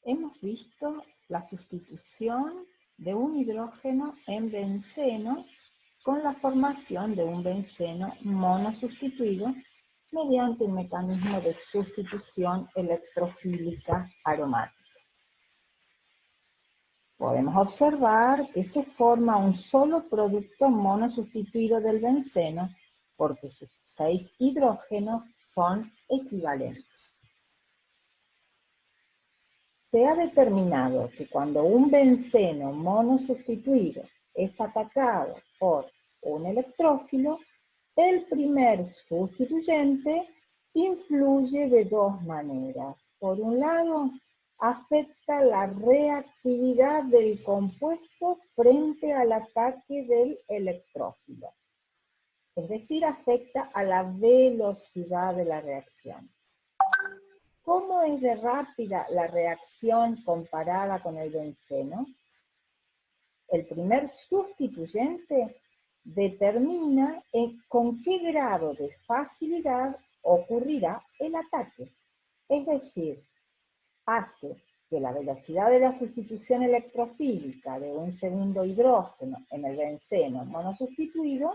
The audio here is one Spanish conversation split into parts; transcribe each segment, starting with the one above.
hemos visto la sustitución de un hidrógeno en benceno con la formación de un benceno monosustituido mediante un mecanismo de sustitución electrofílica aromática. Podemos observar que se forma un solo producto monosustituido del benceno porque sus 6 hidrógenos son equivalentes. Se ha determinado que cuando un benceno monosustituido es atacado por un electrófilo, el primer sustituyente influye de dos maneras. Por un lado, afecta la reactividad del compuesto frente al ataque del electrófilo. Es decir, afecta a la velocidad de la reacción. ¿Cómo es de rápida la reacción comparada con el benceno? El primer sustituyente determina con qué grado de facilidad ocurrirá el ataque. Es decir, hace que la velocidad de la sustitución electrofílica de un segundo hidrógeno en el benceno monosustituido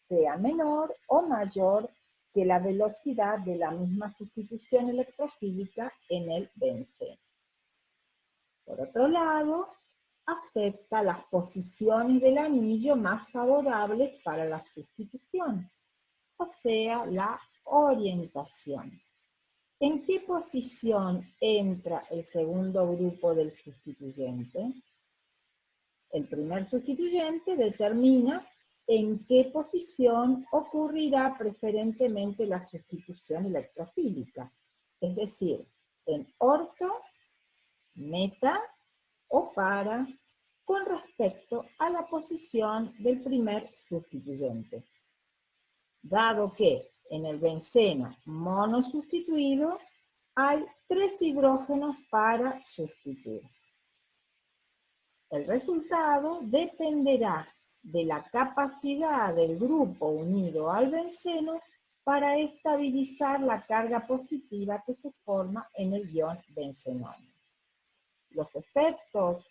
sea menor o mayor que la velocidad de la misma sustitución electrofílica en el benceno. Por otro lado, afecta las posiciones del anillo más favorables para la sustitución, o sea, la orientación. ¿En qué posición entra el segundo grupo del sustituyente? El primer sustituyente determina en qué posición ocurrirá preferentemente la sustitución electrofílica, es decir, en orto, meta o para, con respecto a la posición del primer sustituyente. Dado que en el benceno monosustituido hay 3 hidrógenos para sustituir. El resultado dependerá de la capacidad del grupo unido al benceno para estabilizar la carga positiva que se forma en el ion bencenónio. Los efectos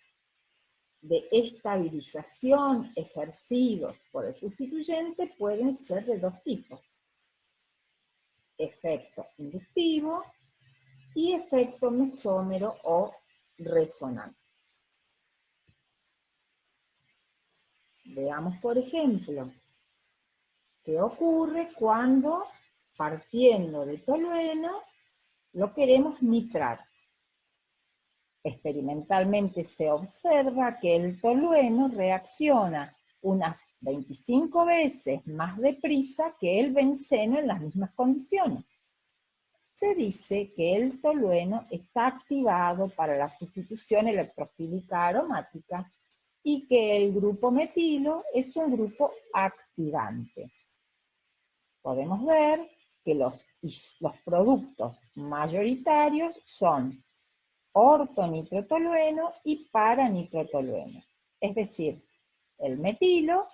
de estabilización ejercidos por el sustituyente pueden ser de dos tipos: efecto inductivo y efecto mesómero o resonante. Veamos, por ejemplo, qué ocurre cuando, partiendo de tolueno, lo queremos nitrar. Experimentalmente se observa que el tolueno reacciona unas 25 veces más deprisa que el benceno en las mismas condiciones. Se dice que el tolueno está activado para la sustitución electrofílica aromática y que el grupo metilo es un grupo activante. Podemos ver que los productos mayoritarios son ortonitrotolueno y paranitrotolueno. Es decir, el metilo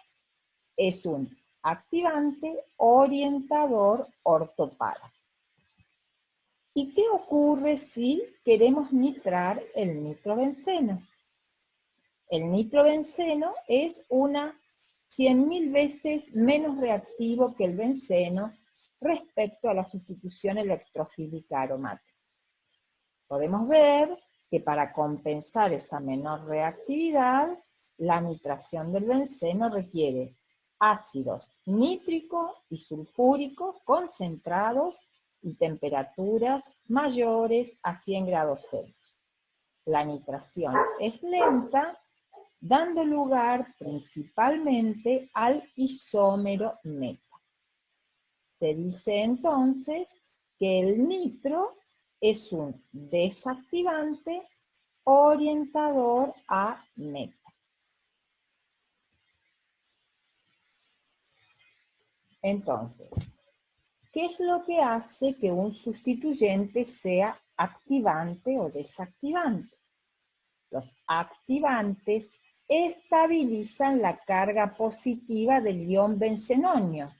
es un activante orientador ortopara. ¿Y qué ocurre si queremos nitrar el nitrobenceno? El nitrobenceno es unas 100.000 veces menos reactivo que el benceno respecto a la sustitución electrofílica aromática. Podemos ver que para compensar esa menor reactividad, la nitración del benceno requiere ácidos nítrico y sulfúrico concentrados y temperaturas mayores a 100 grados Celsius. La nitración es lenta, dando lugar principalmente al isómero meta. Se dice entonces que el nitro es un desactivante orientador a meta. Entonces, ¿qué es lo que hace que un sustituyente sea activante o desactivante? Los activantes estabilizan la carga positiva del ion bencenonio.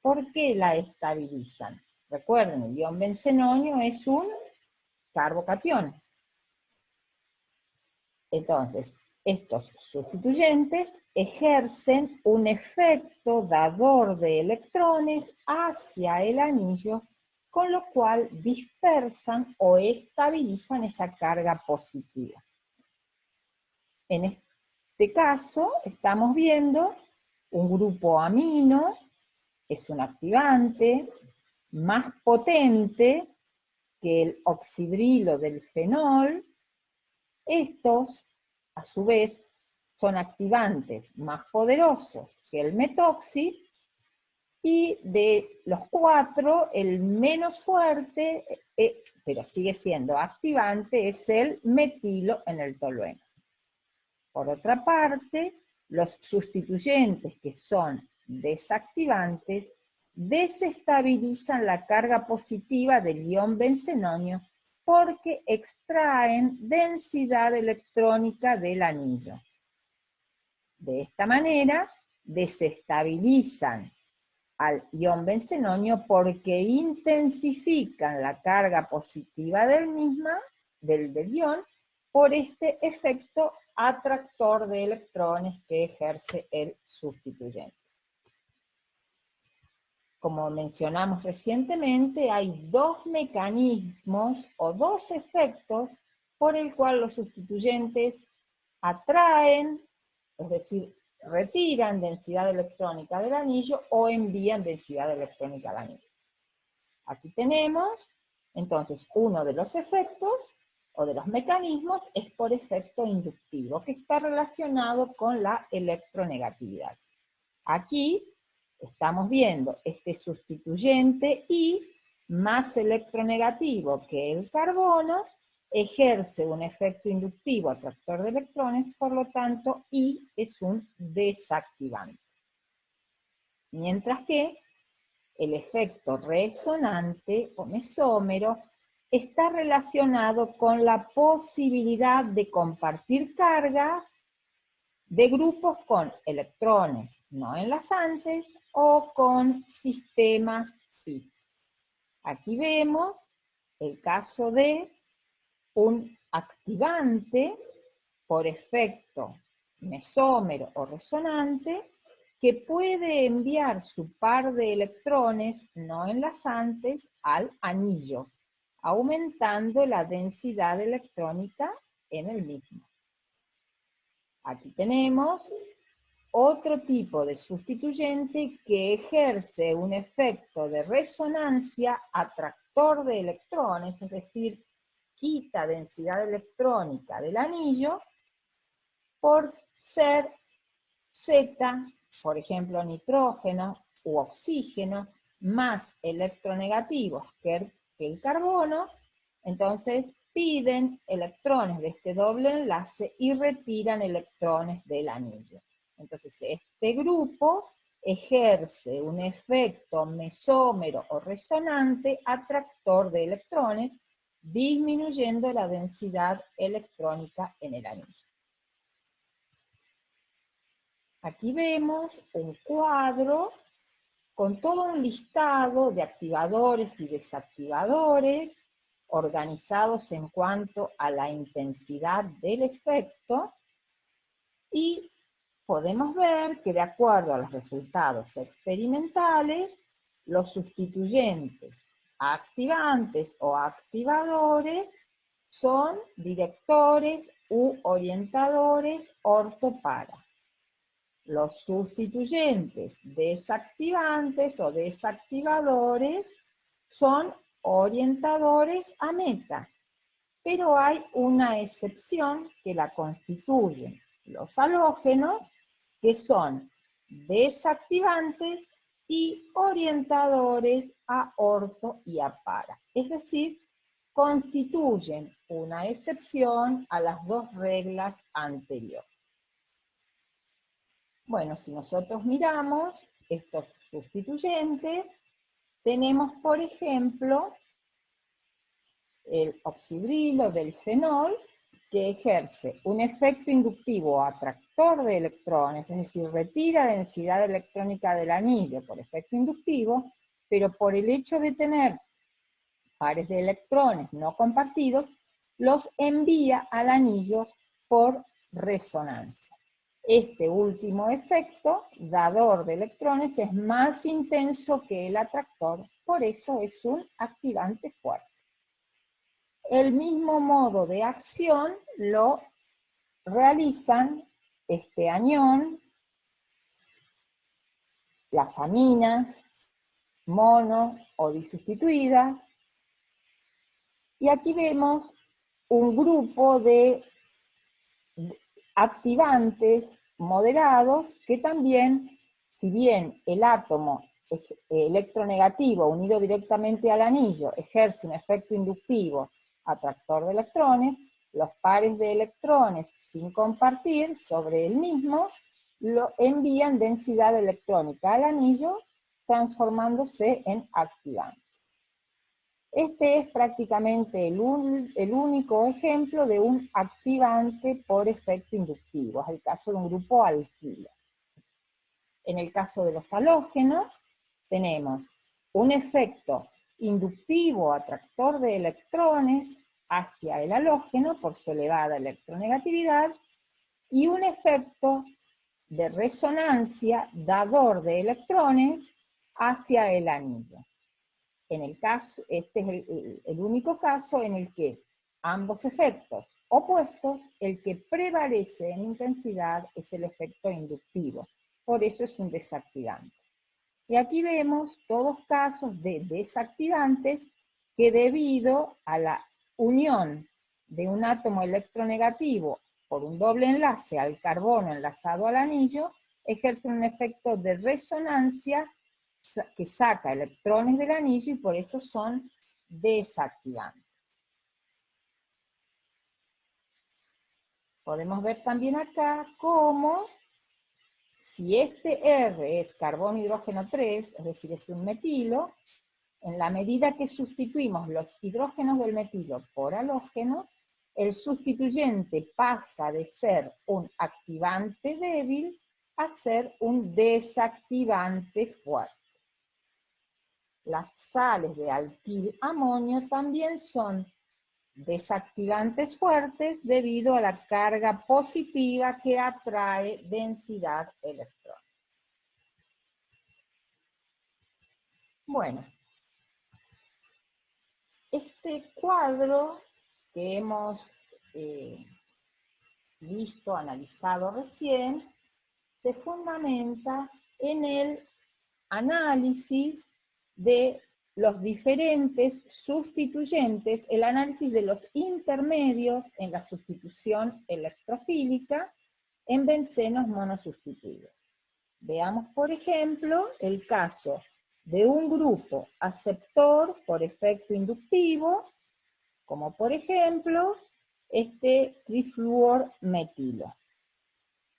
¿Por qué la estabilizan? Recuerden, el ion bencenonio es un carbocatión. Entonces, estos sustituyentes ejercen un efecto dador de electrones hacia el anillo, con lo cual dispersan o estabilizan esa carga positiva. En este caso, estamos viendo un grupo amino, es un activante más potente que el oxidrilo del fenol. Estos, a su vez, son activantes más poderosos que el metoxi, y de los cuatro, el menos fuerte, pero sigue siendo activante, es el metilo en el tolueno. Por otra parte, los sustituyentes que son desactivantes desestabilizan la carga positiva del ion bencenonio porque extraen densidad electrónica del anillo. De esta manera, desestabilizan al ion bencenonio porque intensifican la carga positiva del ion por este efecto atractor de electrones que ejerce el sustituyente. Como mencionamos recientemente, hay dos mecanismos o dos efectos por el cual los sustituyentes atraen, es decir, retiran densidad electrónica del anillo o envían densidad electrónica al anillo. Aquí tenemos, entonces, uno de los efectos o de los mecanismos es por efecto inductivo, que está relacionado con la electronegatividad. Aquí estamos viendo este sustituyente I más electronegativo que el carbono, ejerce un efecto inductivo atractor de electrones, por lo tanto I es un desactivante. Mientras que el efecto resonante o mesómero está relacionado con la posibilidad de compartir cargas de grupos con electrones no enlazantes o con sistemas pi. Aquí vemos el caso de un activante por efecto mesómero o resonante que puede enviar su par de electrones no enlazantes al anillo, aumentando la densidad electrónica en el mismo. Aquí tenemos otro tipo de sustituyente que ejerce un efecto de resonancia atractor de electrones, es decir, quita densidad electrónica del anillo por ser Z, por ejemplo, nitrógeno u oxígeno, más electronegativos que el carbono. Entonces piden electrones de este doble enlace y retiran electrones del anillo. Entonces este grupo ejerce un efecto mesómero o resonante atractor de electrones, disminuyendo la densidad electrónica en el anillo. Aquí vemos un cuadro con todo un listado de activadores y desactivadores organizados en cuanto a la intensidad del efecto, y podemos ver que de acuerdo a los resultados experimentales, los sustituyentes activantes o activadores son directores u orientadores ortopara. Los sustituyentes desactivantes o desactivadores son orientadores a meta, pero hay una excepción que la constituyen los halógenos, que son desactivantes y orientadores a orto y a para. Es decir, constituyen una excepción a las dos reglas anteriores. Bueno, si nosotros miramos estos sustituyentes, tenemos, por ejemplo, el oxidrilo del fenol, que ejerce un efecto inductivo atractor de electrones, es decir, retira densidad electrónica del anillo por efecto inductivo, pero por el hecho de tener pares de electrones no compartidos, los envía al anillo por resonancia. Este último efecto, dador de electrones, es más intenso que el atractor, por eso es un activante fuerte. El mismo modo de acción lo realizan este anión, las aminas, mono o disustituidas, y aquí vemos un grupo de activantes moderados que también, si bien el átomo electronegativo unido directamente al anillo ejerce un efecto inductivo atractor de electrones, los pares de electrones sin compartir sobre el mismo lo envían densidad electrónica al anillo, transformándose en activante. Este es prácticamente el único ejemplo de un activante por efecto inductivo, es el caso de un grupo alquilo. En el caso de los halógenos, tenemos un efecto inductivo atractor de electrones hacia el halógeno por su elevada electronegatividad, y un efecto de resonancia dador de electrones hacia el anillo. En el caso, este es el único caso en el que ambos efectos opuestos, el que prevalece en intensidad es el efecto inductivo. Por eso es un desactivante. Y aquí vemos todos casos de desactivantes que debido a la unión de un átomo electronegativo por un doble enlace al carbono enlazado al anillo, ejercen un efecto de resonancia que saca electrones del anillo y por eso son desactivantes. Podemos ver también acá cómo si este R es carbono hidrógeno 3, es decir, es un metilo, en la medida que sustituimos los hidrógenos del metilo por halógenos, el sustituyente pasa de ser un activante débil a ser un desactivante fuerte. Las sales de alquil-amonio también son desactivantes fuertes debido a la carga positiva que atrae densidad electrónica. Bueno, este cuadro que hemos visto, analizado recién, se fundamenta en el análisis de los diferentes sustituyentes, el análisis de los intermedios en la sustitución electrofílica en bencenos monosustituidos. Veamos, por ejemplo, el caso de un grupo aceptor por efecto inductivo, como por ejemplo este trifluormetilo.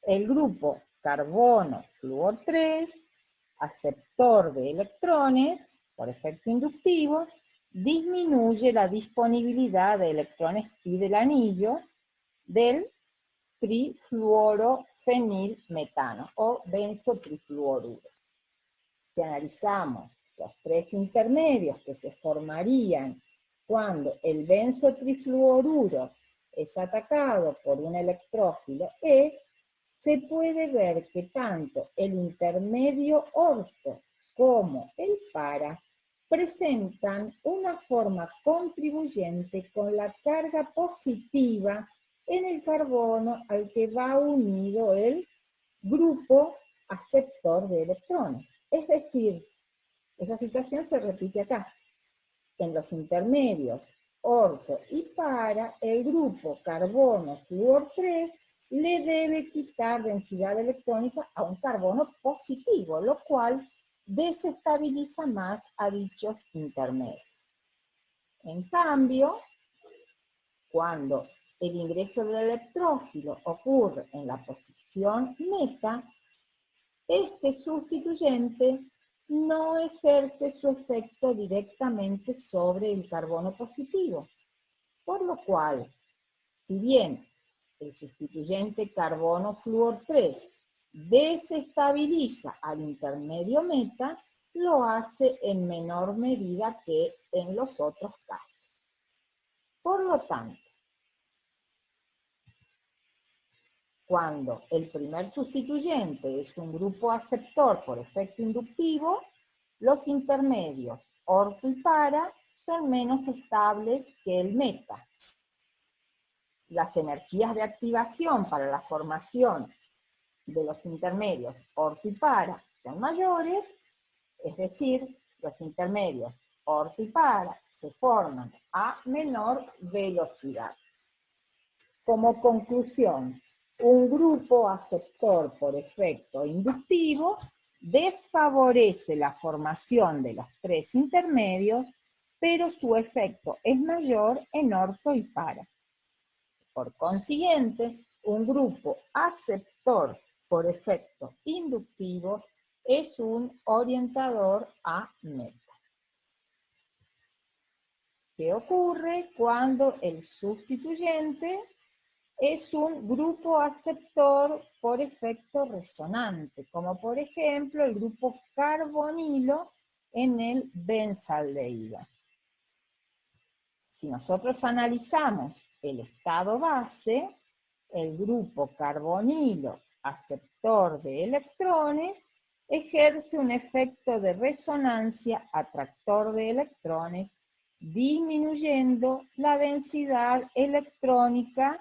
El grupo carbono flúor 3, aceptor de electrones por efecto inductivo, disminuye la disponibilidad de electrones pi del anillo del trifluorofenilmetano o benzotrifluoruro. Si analizamos los tres intermedios que se formarían cuando el benzotrifluoruro es atacado por un electrófilo E, se puede ver que tanto el intermedio orto como el para presentan una forma contribuyente con la carga positiva en el carbono al que va unido el grupo aceptor de electrones. Es decir, esa situación se repite acá. En los intermedios orto y para, el grupo carbono flúor 3 le debe quitar densidad electrónica a un carbono positivo, lo cual desestabiliza más a dichos intermedios. En cambio, cuando el ingreso del electrófilo ocurre en la posición meta, este sustituyente no ejerce su efecto directamente sobre el carbono positivo, por lo cual, si bien el sustituyente carbono flúor 3 desestabiliza al intermedio meta, lo hace en menor medida que en los otros casos. Por lo tanto, cuando el primer sustituyente es un grupo aceptor por efecto inductivo, los intermedios orto y para son menos estables que el meta. Las energías de activación para la formación de los intermedios orto y para son mayores, es decir, los intermedios orto y para se forman a menor velocidad. Como conclusión, un grupo aceptor por efecto inductivo desfavorece la formación de los tres intermedios, pero su efecto es mayor en orto y para. Por consiguiente, un grupo aceptor por efecto inductivo es un orientador a meta. ¿Qué ocurre cuando el sustituyente es un grupo aceptor por efecto resonante, como por ejemplo el grupo carbonilo en el benzaldehído? Si nosotros analizamos el estado base, el grupo carbonilo aceptor de electrones ejerce un efecto de resonancia atractor de electrones, disminuyendo la densidad electrónica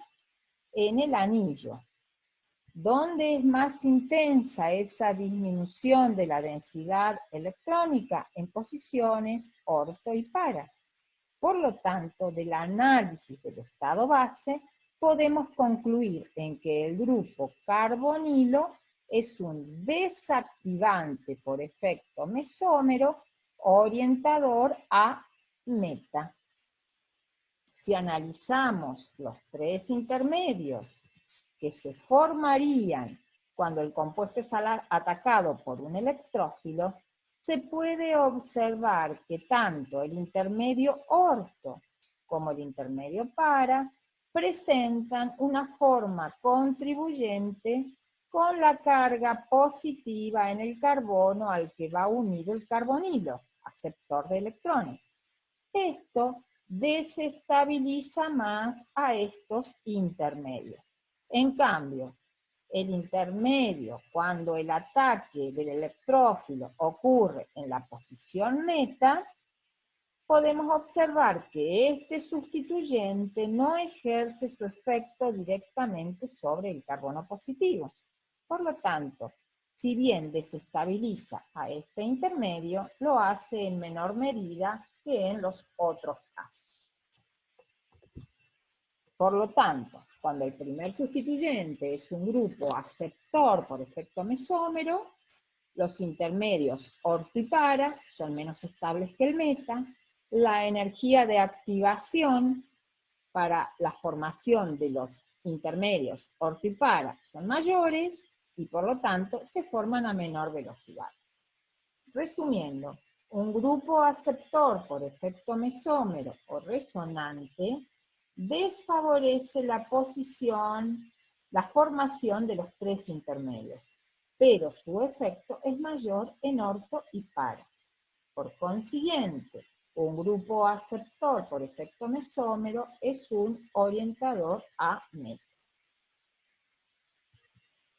en el anillo. ¿Dónde es más intensa esa disminución de la densidad electrónica? En posiciones orto y para. Por lo tanto, del análisis del estado base, podemos concluir en que el grupo carbonilo es un desactivante por efecto mesómero orientador a meta. Si analizamos los tres intermedios que se formarían cuando el compuesto es atacado por un electrófilo, se puede observar que tanto el intermedio orto como el intermedio para presentan una forma contribuyente con la carga positiva en el carbono al que va unido el carbonilo, aceptor de electrones. Esto desestabiliza más a estos intermedios. En cambio, el intermedio, cuando el ataque del electrófilo ocurre en la posición meta, podemos observar que este sustituyente no ejerce su efecto directamente sobre el carbono positivo. Por lo tanto, si bien desestabiliza a este intermedio, lo hace en menor medida que en los otros casos. Por lo tanto, cuando el primer sustituyente es un grupo aceptor por efecto mesómero, los intermedios orto y para son menos estables que el meta, la energía de activación para la formación de los intermedios orto y para son mayores y por lo tanto se forman a menor velocidad. Resumiendo, un grupo aceptor por efecto mesómero o resonante desfavorece la formación de los tres intermedios, pero su efecto es mayor en orto y para. Por consiguiente, un grupo aceptor por efecto mesómero es un orientador a meta.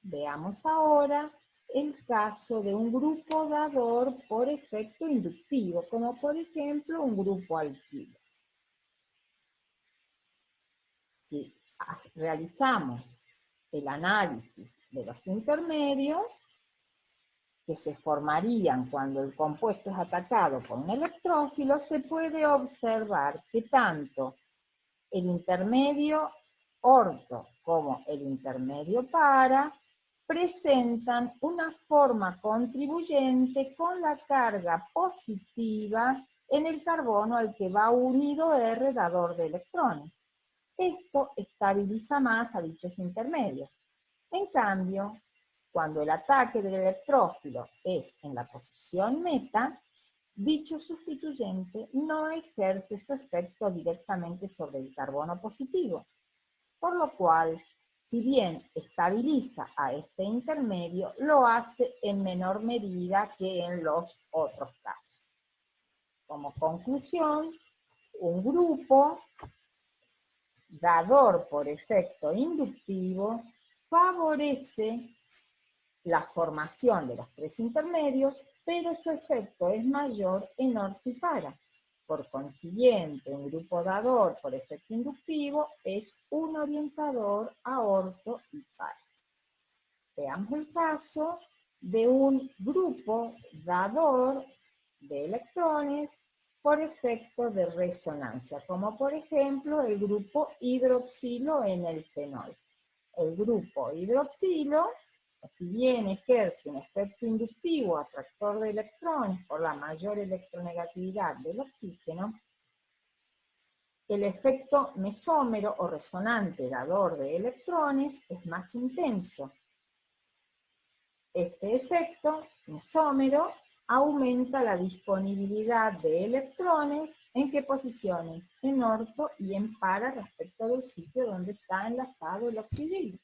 Veamos ahora el caso de un grupo dador por efecto inductivo, como por ejemplo un grupo alquilo. Si realizamos el análisis de los intermedios que se formarían cuando el compuesto es atacado por un electrófilo, se puede observar que tanto el intermedio orto como el intermedio para presentan una forma contribuyente con la carga positiva en el carbono al que va unido R dador de electrones. Esto estabiliza más a dichos intermedios. En cambio, cuando el ataque del electrófilo es en la posición meta, dicho sustituyente no ejerce su efecto directamente sobre el carbono positivo, por lo cual, si bien estabiliza a este intermedio, lo hace en menor medida que en los otros casos. Como conclusión, un grupo dador por efecto inductivo favorece la formación de los tres intermedios, pero su efecto es mayor en orto y para. Por consiguiente, un grupo dador por efecto inductivo es un orientador a orto y para. Veamos el caso de un grupo dador de electrones por efecto de resonancia, como por ejemplo el grupo hidroxilo en el fenol. El grupo hidroxilo, si bien ejerce un efecto inductivo atractor de electrones por la mayor electronegatividad del oxígeno, el efecto mesómero o resonante dador de electrones es más intenso. Este efecto mesómero aumenta la disponibilidad de electrones en qué posiciones, en orto y en para respecto del sitio donde está enlazado el oxidilo.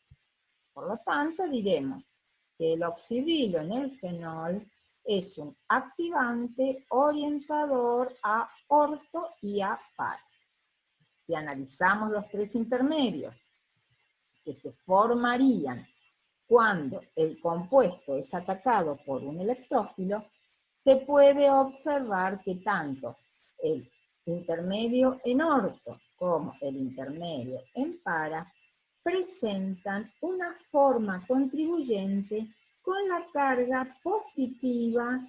Por lo tanto, diremos que el oxidilo en el fenol es un activante orientador a orto y a para. Si analizamos los tres intermedios que se formarían cuando el compuesto es atacado por un electrófilo, se puede observar que tanto el intermedio en orto como el intermedio en para presentan una forma contribuyente con la carga positiva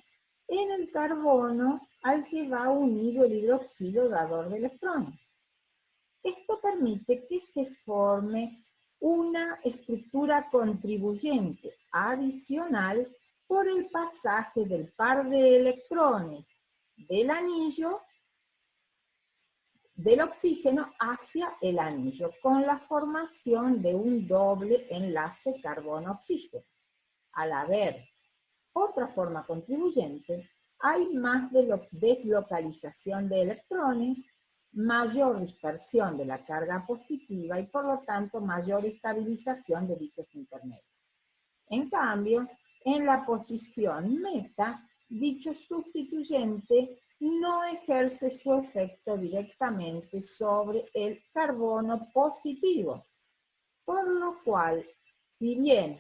en el carbono al que va unido el hidroxilo dador de electrones. Esto permite que se forme una estructura contribuyente adicional por el pasaje del par de electrones del anillo del oxígeno hacia el anillo, con la formación de un doble enlace carbono-oxígeno. Al haber otra forma contribuyente, hay más deslocalización de electrones, mayor dispersión de la carga positiva y por lo tanto mayor estabilización de dichos intermedios. En cambio, en la posición meta, dicho sustituyente no ejerce su efecto directamente sobre el carbono positivo, por lo cual, si bien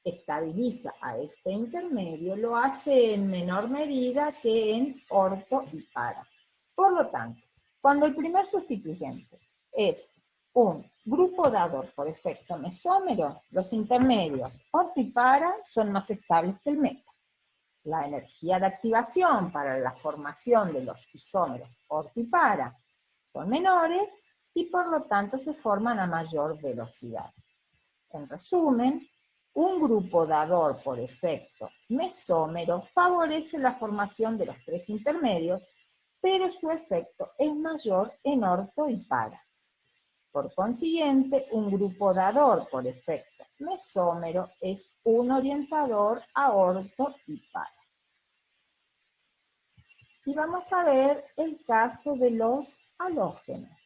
estabiliza a este intermedio, lo hace en menor medida que en orto y para. Por lo tanto, cuando el primer sustituyente es un grupo dador por efecto mesómero, los intermedios orto y para son más estables que el meta. La energía de activación para la formación de los isómeros orto y para son menores y por lo tanto se forman a mayor velocidad. En resumen, un grupo dador por efecto mesómero favorece la formación de los tres intermedios, pero su efecto es mayor en orto y para. Por consiguiente, un grupo dador por efecto mesómero es un orientador a orto y para. Y vamos a ver el caso de los halógenos.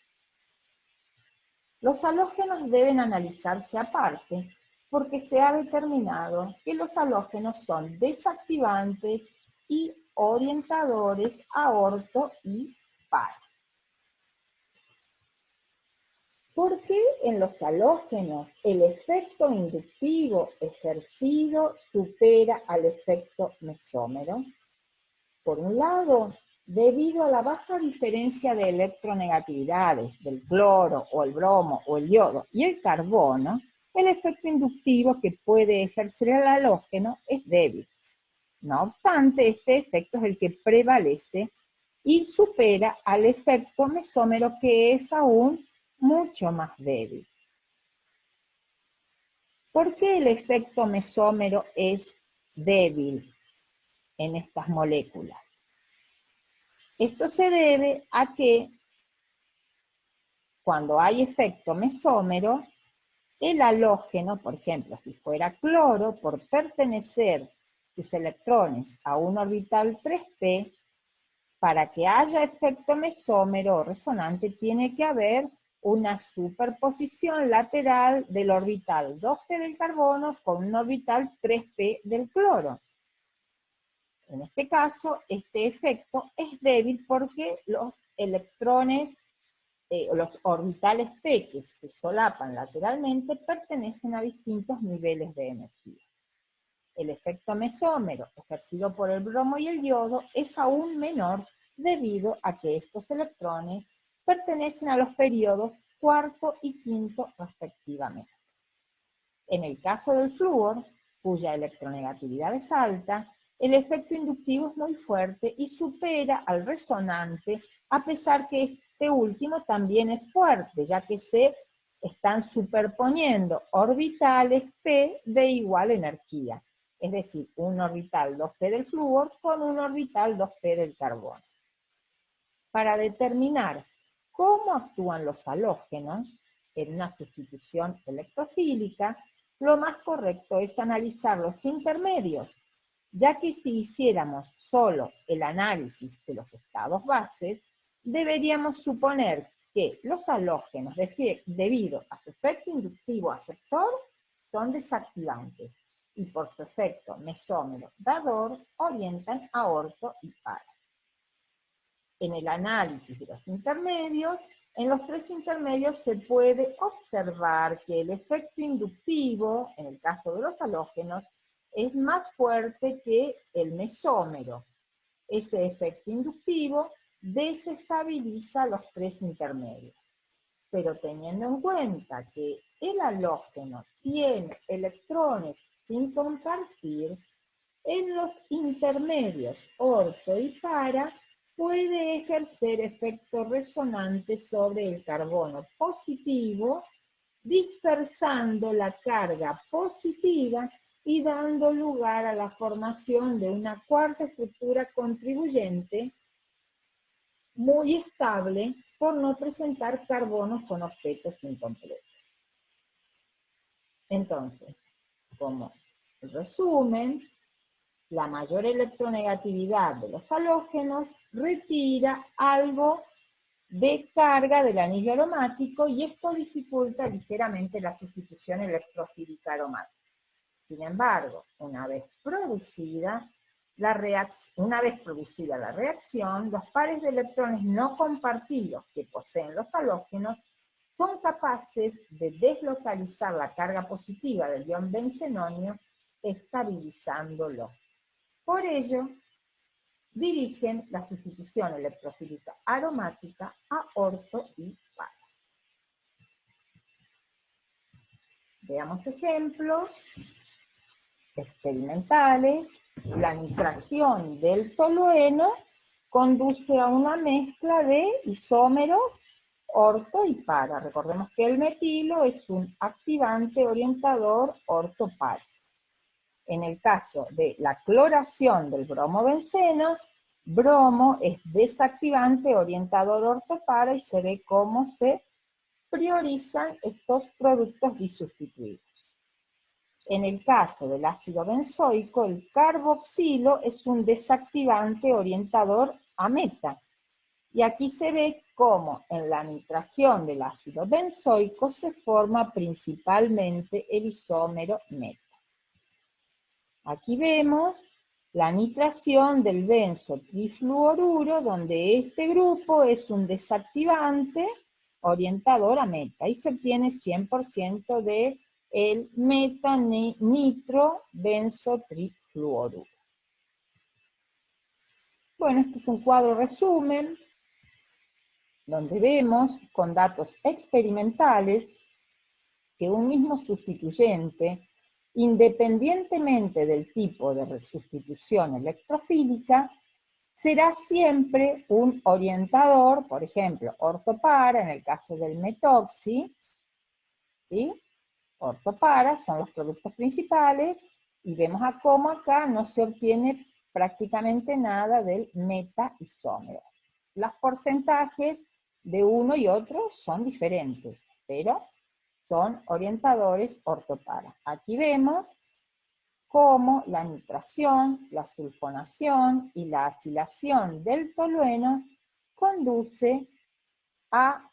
Los halógenos deben analizarse aparte porque se ha determinado que los halógenos son desactivantes y orientadores a orto y para. ¿Por qué en los halógenos el efecto inductivo ejercido supera al efecto mesómero? Por un lado, debido a la baja diferencia de electronegatividades del cloro o el bromo o el yodo y el carbono, el efecto inductivo que puede ejercer el halógeno es débil. No obstante, este efecto es el que prevalece y supera al efecto mesómero, que es aún mucho más débil. ¿Por qué el efecto mesómero es débil en estas moléculas? Esto se debe a que cuando hay efecto mesómero, el halógeno, por ejemplo, si fuera cloro, por pertenecer sus electrones a un orbital 3p, para que haya efecto mesómero o resonante, tiene que haber una superposición lateral del orbital 2p del carbono con un orbital 3p del cloro. En este caso, este efecto es débil porque los electrones los orbitales P que se solapan lateralmente pertenecen a distintos niveles de energía. El efecto mesómero ejercido por el bromo y el yodo es aún menor debido a que estos electrones pertenecen a los periodos cuarto y quinto respectivamente. En el caso del flúor, cuya electronegatividad es alta, el efecto inductivo es muy fuerte y supera al resonante, a pesar que este último también es fuerte, ya que se están superponiendo orbitales P de igual energía, es decir, un orbital 2P del flúor con un orbital 2P del carbono. Para determinar cómo actúan los halógenos en una sustitución electrofílica, lo más correcto es analizar los intermedios, ya que si hiciéramos solo el análisis de los estados bases, deberíamos suponer que los halógenos, debido a su efecto inductivo aceptor, son desactivantes, y por su efecto mesómero dador orientan a orto y para. En el análisis de los intermedios, en los tres intermedios se puede observar que el efecto inductivo, en el caso de los halógenos, es más fuerte que el mesómero. Ese efecto inductivo desestabiliza los tres intermedios. Pero teniendo en cuenta que el halógeno tiene electrones sin compartir, en los intermedios orto y para puede ejercer efecto resonante sobre el carbono positivo, dispersando la carga positiva y dando lugar a la formación de una cuarta estructura contribuyente muy estable por no presentar carbonos con octetos incompletos. Entonces, como resumen, la mayor electronegatividad de los halógenos retira algo de carga del anillo aromático y esto dificulta ligeramente la sustitución electrofílica aromática. Sin embargo, una vez producida la reacción, los pares de electrones no compartidos que poseen los halógenos son capaces de deslocalizar la carga positiva del ion bencenonio, estabilizándolo. Por ello, dirigen la sustitución electrofílica aromática a orto y para. Veamos ejemplos experimentales. La nitración del tolueno conduce a una mezcla de isómeros orto y para. Recordemos que el metilo es un activante orientador orto-para. En el caso de la cloración del bromobenceno, bromo es desactivante orientador orto-para y se ve cómo se priorizan estos productos disustituidos. En el caso del ácido benzoico, el carboxilo es un desactivante orientador a meta. Y aquí se ve cómo en la nitración del ácido benzoico se forma principalmente el isómero meta. Aquí vemos la nitración del benzotrifluoruro, donde este grupo es un desactivante orientador a meta y se obtiene 100% de el metanitro-benzotrifluoruro. Bueno, este es un cuadro resumen, donde vemos con datos experimentales que un mismo sustituyente, independientemente del tipo de sustitución electrofílica, será siempre un orientador, por ejemplo, orto-para, en el caso del metoxi, ¿sí? Orto-para son los productos principales, y vemos a cómo acá no se obtiene prácticamente nada del meta-isómero. Los porcentajes de uno y otro son diferentes, pero son orientadores orto-para. Aquí vemos cómo la nitración, la sulfonación y la acilación del tolueno conduce a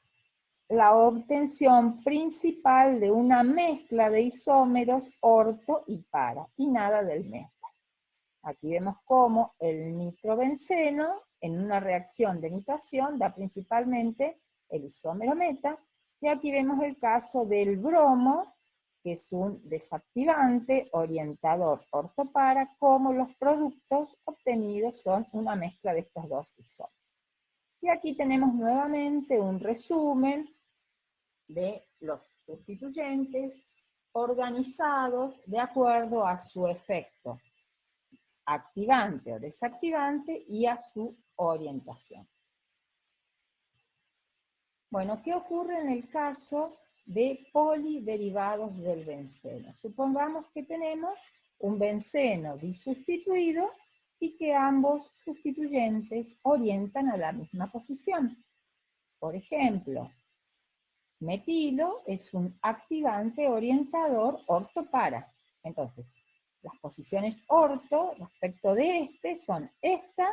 la obtención principal de una mezcla de isómeros orto y para, y nada del meta. Aquí vemos cómo el nitrobenceno, en una reacción de nitración, da principalmente el isómero meta, y aquí vemos el caso del bromo, que es un desactivante, orientador, ortopara, como los productos obtenidos son una mezcla de estos dos isómeros. Y aquí tenemos nuevamente un resumen de los sustituyentes organizados de acuerdo a su efecto activante o desactivante y a su orientación. Bueno, ¿qué ocurre en el caso de poliderivados del benceno? Supongamos que tenemos un benceno disustituido y que ambos sustituyentes orientan a la misma posición. Por ejemplo, metilo es un activante orientador ortopara. Entonces, las posiciones orto respecto de este son esta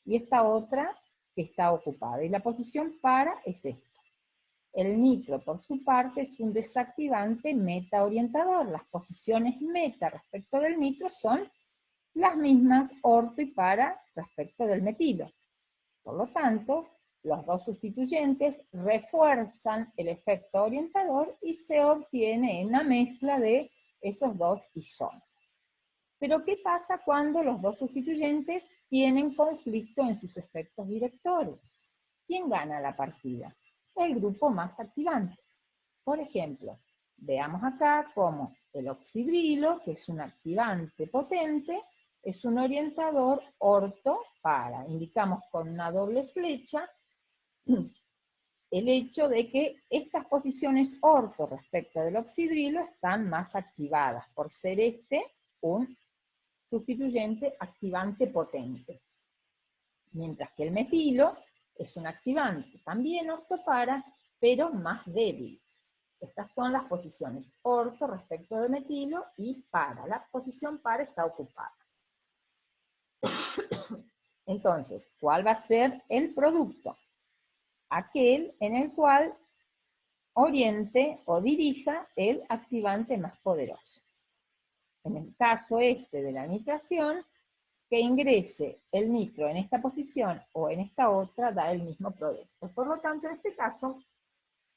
y esta otra que está ocupada. Y la posición para es esta. El nitro, por su parte, es un desactivante meta-orientador. Las posiciones meta respecto del nitro son las mismas orto y para respecto del metilo. Por lo tanto, los dos sustituyentes refuerzan el efecto orientador y se obtiene una mezcla de esos dos isómeros. Pero ¿qué pasa cuando los dos sustituyentes tienen conflicto en sus efectos directores? ¿Quién gana la partida? El grupo más activante. Por ejemplo, veamos acá cómo el oxidrilo, que es un activante potente, es un orientador orto-para. Indicamos con una doble flecha el hecho de que estas posiciones orto respecto del oxidrilo están más activadas, por ser este un sustituyente activante potente. Mientras que el metilo es un activante también ortopara, pero más débil. Estas son las posiciones orto respecto del metilo y para. La posición para está ocupada. Entonces, ¿cuál va a ser el producto? Aquel en el cual oriente o dirija el activante más poderoso. En el caso este de la nitración, que ingrese el nitro en esta posición o en esta otra da el mismo producto. Por lo tanto, en este caso,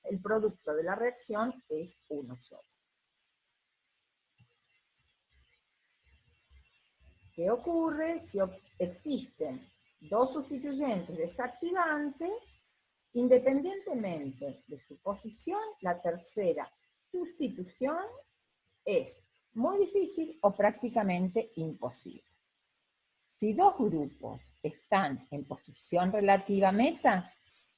el producto de la reacción es uno solo. ¿Qué ocurre si existen dos sustituyentes desactivantes? Independientemente de su posición, la tercera sustitución es muy difícil o prácticamente imposible. Si dos grupos están en posición relativa meta,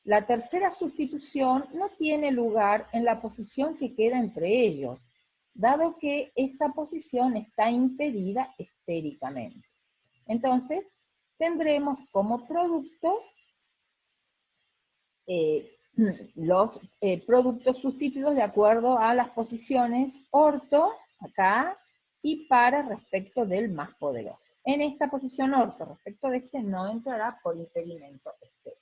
la tercera sustitución no tiene lugar en la posición que queda entre ellos, dado que esa posición está impedida estéricamente. Entonces, tendremos como productos los productos sustituidos de acuerdo a las posiciones orto, acá, y para respecto del más poderoso. En esta posición orto respecto de este no entrará por impedimento estéril.